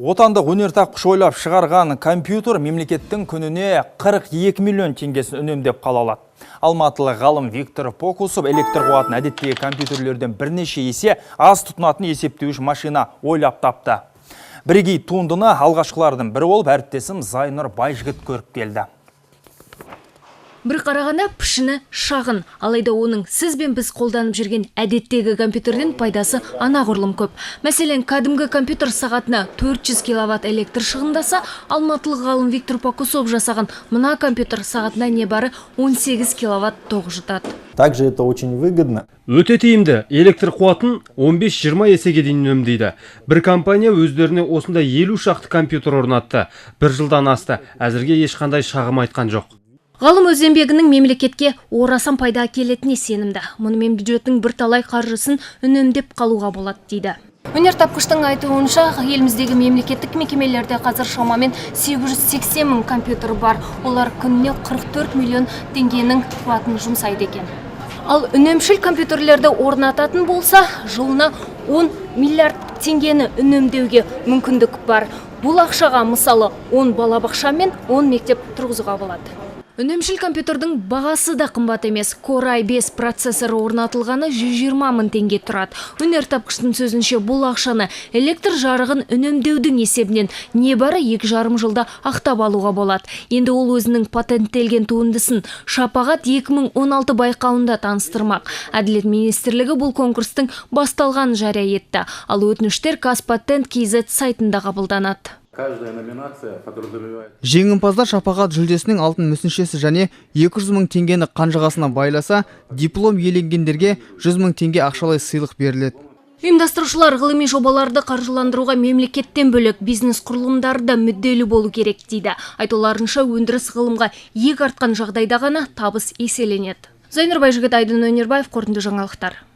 Отандық өнертапқыш ойлап шығарған компьютер мемлекеттің күніне 42 миллион теңгесін үнемдеп қала алады. Алматылық ғалым Виктор Покусов электр қуатын әдеттегі компьютерлерден бірнеше есе аз тұтынатын есептеуіш машина ойлап тапты. Бірегей туындыны алғашқылардың бірі болып әріптесім Зайнұр Байжігіт көріп келді. Бір қарағанда пішіні шағын, алайда оның сіз бен біз қолданып жүрген әдеттегі компьютерден пайдасы анағұрлым көп. Мәселен, кәдімгі компьютер сағатына 400 киловатт электр шығындаса, алматылық ғалым Виктор Покусов жасаған мына компьютер сағатына небары 18 киловатт тоқ жұтады. Также это очень выгодно. Өте тиімді, электр қуатын 15-20 есеге дейін үнемдейді. Бір компания өздеріне осында 50 шақты компьютер орнатты. Бір жылдан асты, әзірге ешқандай шағым айтқан жоқ. Ғалым өз еңбегінің мемлекетке орасан пайда әкелетініне сенімді. Мұнымен бюджеттің бірталай қаржысын үнемдеп қалуға болады дейді. Өнертапқыштың айтуынша, еліміздегі мемлекеттік мекемелерде қазір шамамен 880 мың компьютер бар. Олар күніне 44 миллион теңгенің қуатын жұмсайды екен. Ал үнемшіл компьютерлерді орнататын болса, жылына 10 миллиард теңгені үнемдеуге мүмкіндік бар. Бұл ақшаға мысалы 10 балабақша мен 10 мектеп тұрғызуға болады. Үнемшіл компьютердің бағасы да қымбат емес. Core i5 процессоры орнатылғаны 120 мың теңге тұрады. Өнертапқыштың сөзінше бұл ақшаны электр жарығын үнемдеудің есебінен небары 2,5 жылда ақтап алуға болады. Енді ол өзінің патенттелген туындысын Шапағат 2016 байқауында таныстырмақ. Әділет министрлігі бұл конкурстың басталғанын жария етті. Ал өтініштер Казпатент.kz сайтында қабылданады. Жеңімпаздар Шапағат жүлдесінің алтын мүсіншесі және 200 мың теңгені қанжығасына байласа, диплом иеленгендерге 100 мың теңге ақшалай сыйлық беріледі. Ұйымдастырушылар ғылыми жобаларды қаржыландыруға мемлекеттен бөлек бизнес құрылымдары да мүдделі болу керек дейді. Айтуларынша өндіріс ғылымға иек артқан жағдайда ғана табыс еселенеді. Зайнұр Байжігіт, Айдын Өнербаев, қорытынды жаңалықтар.